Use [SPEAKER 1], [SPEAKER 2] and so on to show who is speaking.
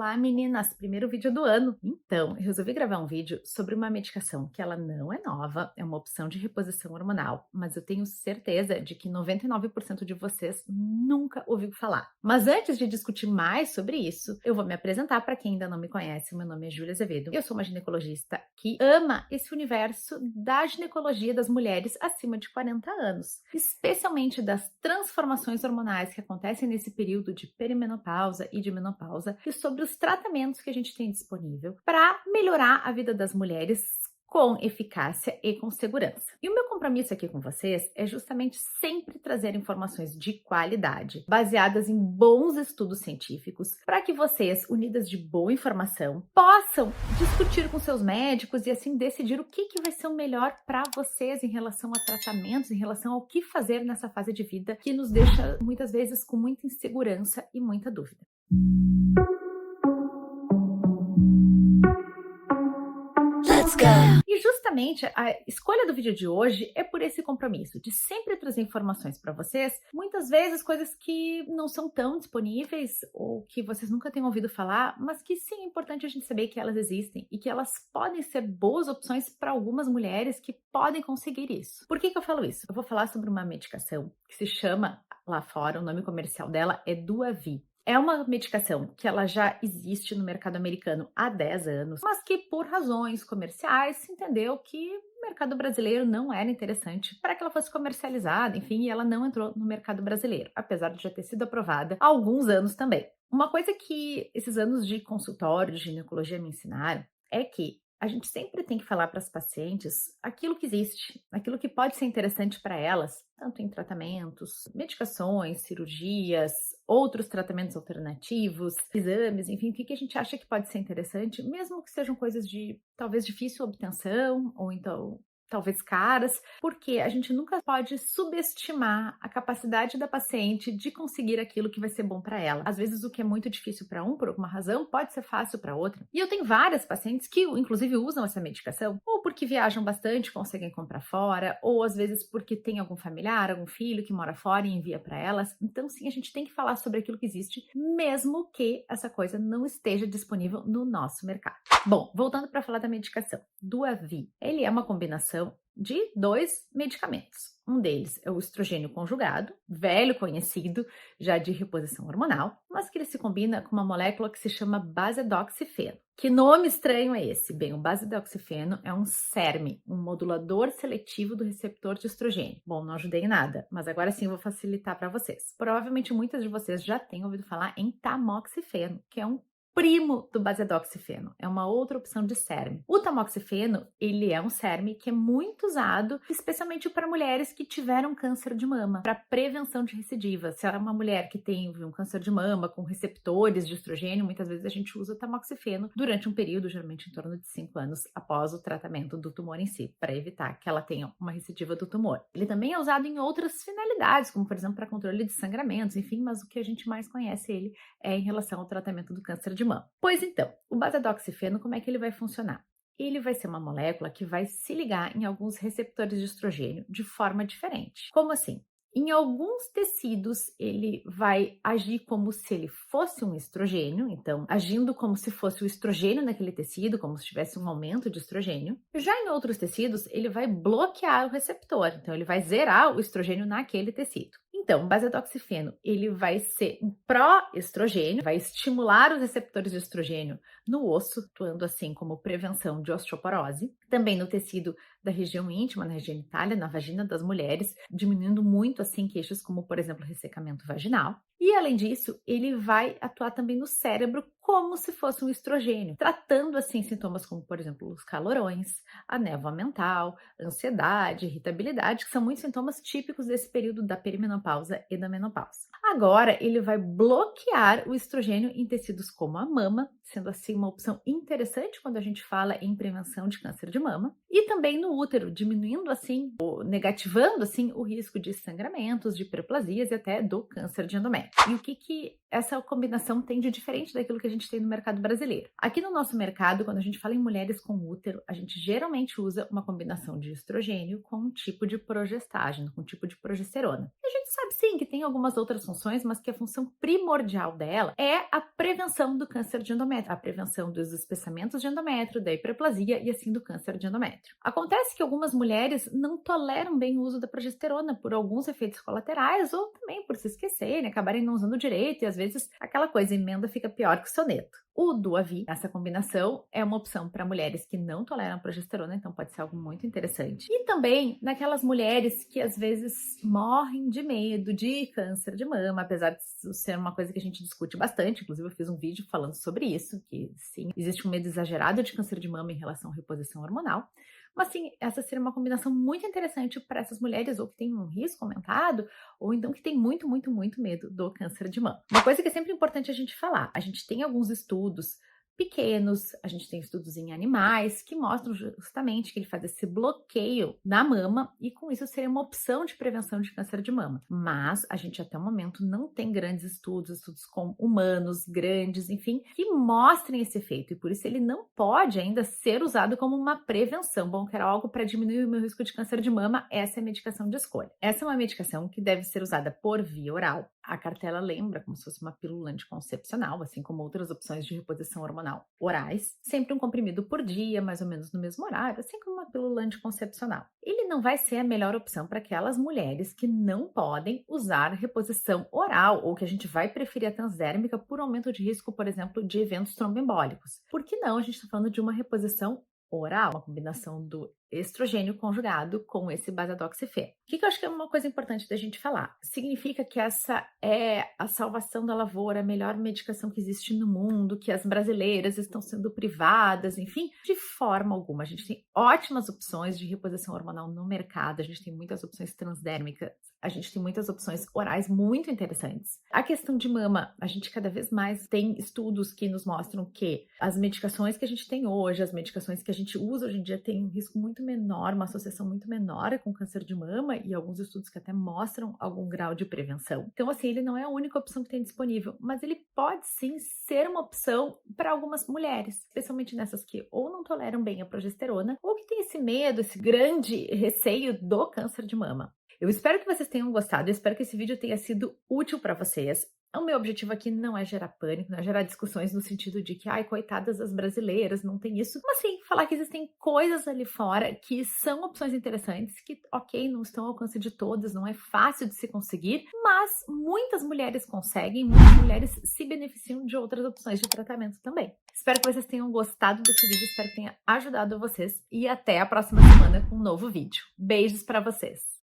[SPEAKER 1] Olá meninas, primeiro vídeo do ano. Então, eu resolvi gravar um vídeo sobre uma medicação que ela não é nova, é uma opção de reposição hormonal, mas eu tenho certeza de que 99% de vocês nunca ouviu falar. Mas antes de discutir mais sobre isso, eu vou me apresentar para quem ainda não me conhece. Meu nome é Júlia Azevedo, eu sou uma ginecologista que ama esse universo da ginecologia das mulheres acima de 40 anos, especialmente das transformações hormonais que acontecem nesse período de perimenopausa e de menopausa e sobre os tratamentos que a gente tem disponível para melhorar a vida das mulheres com eficácia e com segurança. E o meu compromisso aqui com vocês é justamente sempre trazer informações de qualidade, baseadas em bons estudos científicos, para que vocês, unidas de boa informação, possam discutir com seus médicos e assim decidir o que vai ser o melhor para vocês em relação a tratamentos, em relação ao que fazer nessa fase de vida que nos deixa muitas vezes com muita insegurança e muita dúvida. Let's go! E justamente a escolha do vídeo de hoje é por esse compromisso de sempre trazer informações para vocês, muitas vezes coisas que não são tão disponíveis ou que vocês nunca tenham ouvido falar, mas que sim é importante a gente saber que elas existem e que elas podem ser boas opções para algumas mulheres que podem conseguir isso. Por que eu falo isso? Eu vou falar sobre uma medicação que se chama, lá fora, o nome comercial dela é Duavi. É uma medicação que ela já existe no mercado americano há 10 anos, mas que por razões comerciais se entendeu que o mercado brasileiro não era interessante para que ela fosse comercializada, enfim, e ela não entrou no mercado brasileiro, apesar de já ter sido aprovada há alguns anos também. Uma coisa que esses anos de consultório de ginecologia me ensinaram é que a gente sempre tem que falar para as pacientes aquilo que existe, aquilo que pode ser interessante para elas, tanto em tratamentos, medicações, cirurgias, outros tratamentos alternativos, exames, enfim, o que a gente acha que pode ser interessante, mesmo que sejam coisas de talvez difícil obtenção ou então talvez caras, porque a gente nunca pode subestimar a capacidade da paciente de conseguir aquilo que vai ser bom para ela. Às vezes o que é muito difícil para um, por alguma razão, pode ser fácil para outra. E eu tenho várias pacientes que, inclusive, usam essa medicação, ou porque viajam bastante, conseguem comprar fora, ou às vezes porque tem algum familiar, algum filho que mora fora e envia para elas. Então, sim, a gente tem que falar sobre aquilo que existe, mesmo que essa coisa não esteja disponível no nosso mercado. Bom, voltando para falar da medicação, Duavi, ele é uma combinação de 2 medicamentos. Um deles é o estrogênio conjugado, velho conhecido já de reposição hormonal, mas que ele se combina com uma molécula que se chama basedoxifeno. Que nome estranho é esse? Bem, o basedoxifeno é um SERM, um modulador seletivo do receptor de estrogênio. Bom, não ajudei em nada, mas agora sim vou facilitar para vocês. Provavelmente muitas de vocês já têm ouvido falar em tamoxifeno, que é um primo do basedoxifeno, é uma outra opção de SERM. O tamoxifeno, ele é um SERM que é muito usado, especialmente para mulheres que tiveram câncer de mama, para prevenção de recidivas. Se é uma mulher que tem um câncer de mama com receptores de estrogênio, muitas vezes a gente usa o tamoxifeno durante um período, geralmente em torno de 5 anos após o tratamento do tumor em si, para evitar que ela tenha uma recidiva do tumor. Ele também é usado em outras finalidades, como por exemplo para controle de sangramentos, enfim, mas o que a gente mais conhece ele é em relação ao tratamento do câncer de mama. Pois então, o basedoxifeno, como é que ele vai funcionar? Ele vai ser uma molécula que vai se ligar em alguns receptores de estrogênio de forma diferente. Como assim? Em alguns tecidos, ele vai agir como se ele fosse um estrogênio, então, agindo como se fosse o estrogênio naquele tecido, como se tivesse um aumento de estrogênio. Já em outros tecidos, ele vai bloquear o receptor, então, ele vai zerar o estrogênio naquele tecido. Então, o basedoxifeno, ele vai ser um pró-estrogênio, vai estimular os receptores de estrogênio no osso, atuando assim como prevenção de osteoporose. Também no tecido da região íntima, na genitália, na vagina das mulheres, diminuindo muito assim queixas como, por exemplo, ressecamento vaginal. E além disso, ele vai atuar também no cérebro como se fosse um estrogênio, tratando assim sintomas como, por exemplo, os calorões, a névoa mental, ansiedade, irritabilidade, que são muitos sintomas típicos desse período da perimenopausa e da menopausa. Agora, ele vai bloquear o estrogênio em tecidos como a mama, sendo assim uma opção interessante quando a gente fala em prevenção de câncer de mama, e também no útero, diminuindo assim, ou negativando assim o risco de sangramentos, de hiperplasias e até do câncer de endométrio. E o que essa combinação tem de diferente daquilo que a gente tem no mercado brasileiro? Aqui no nosso mercado, quando a gente fala em mulheres com útero, a gente geralmente usa uma combinação de estrogênio com um tipo de progestágeno, com um tipo de progesterona. E a gente sabe sim que tem algumas outras funções, mas que a função primordial dela é a prevenção do câncer de endométrio, a prevenção dos espessamentos de endométrio, da hiperplasia e assim do câncer de endométrio. Acontece que algumas mulheres não toleram bem o uso da progesterona por alguns efeitos colaterais ou também por se esquecerem, acabarem não usando direito e às vezes aquela coisa, emenda fica pior que soneto. O Duavi, essa combinação, é uma opção para mulheres que não toleram progesterona, então pode ser algo muito interessante. E também naquelas mulheres que às vezes morrem de medo de câncer de mama, apesar de ser uma coisa que a gente discute bastante, inclusive eu fiz um vídeo falando sobre isso, que sim, existe um medo exagerado de câncer de mama em relação à reposição hormonal. Mas sim, essa seria uma combinação muito interessante para essas mulheres ou que têm um risco aumentado, ou então que tem muito, muito, muito medo do câncer de mama. Uma coisa que é sempre importante a gente falar, a gente tem alguns estudos pequenos, a gente tem estudos em animais que mostram justamente que ele faz esse bloqueio na mama e com isso seria uma opção de prevenção de câncer de mama. Mas a gente até o momento não tem grandes estudos com humanos grandes, enfim, que mostrem esse efeito e por isso ele não pode ainda ser usado como uma prevenção. Bom, quero algo para diminuir o meu risco de câncer de mama, essa é a medicação de escolha. Essa é uma medicação que deve ser usada por via oral. A cartela lembra como se fosse uma pílula anticoncepcional, assim como outras opções de reposição hormonal orais, sempre um comprimido por dia, mais ou menos no mesmo horário, assim como uma pílula anticoncepcional. Ele não vai ser a melhor opção para aquelas mulheres que não podem usar reposição oral ou que a gente vai preferir a transdérmica por aumento de risco, por exemplo, de eventos tromboembólicos. Por que não? A gente está falando de uma reposição oral, uma combinação do estrogênio conjugado com esse basadoxifeno. O que eu acho que é uma coisa importante da gente falar? Significa que essa é a salvação da lavoura, a melhor medicação que existe no mundo, que as brasileiras estão sendo privadas, enfim, de forma alguma. A gente tem ótimas opções de reposição hormonal no mercado, a gente tem muitas opções transdérmicas, a gente tem muitas opções orais muito interessantes. A questão de mama, a gente cada vez mais tem estudos que nos mostram que as medicações que a gente tem hoje, as medicações que a gente usa hoje em dia têm um risco muito menor, uma associação muito menor com câncer de mama e alguns estudos que até mostram algum grau de prevenção. Então, assim, ele não é a única opção que tem disponível, mas ele pode sim ser uma opção para algumas mulheres, especialmente nessas que ou não toleram bem a progesterona ou que têm esse medo, esse grande receio do câncer de mama. Eu espero que vocês tenham gostado, eu espero que esse vídeo tenha sido útil para vocês. O meu objetivo aqui não é gerar pânico, não é gerar discussões no sentido de que, ai, coitadas das brasileiras, não tem isso. Mas sim, falar que existem coisas ali fora que são opções interessantes, que, ok, não estão ao alcance de todas, não é fácil de se conseguir, mas muitas mulheres conseguem, muitas mulheres se beneficiam de outras opções de tratamento também. Espero que vocês tenham gostado desse vídeo, espero que tenha ajudado vocês e até a próxima semana com um novo vídeo. Beijos para vocês!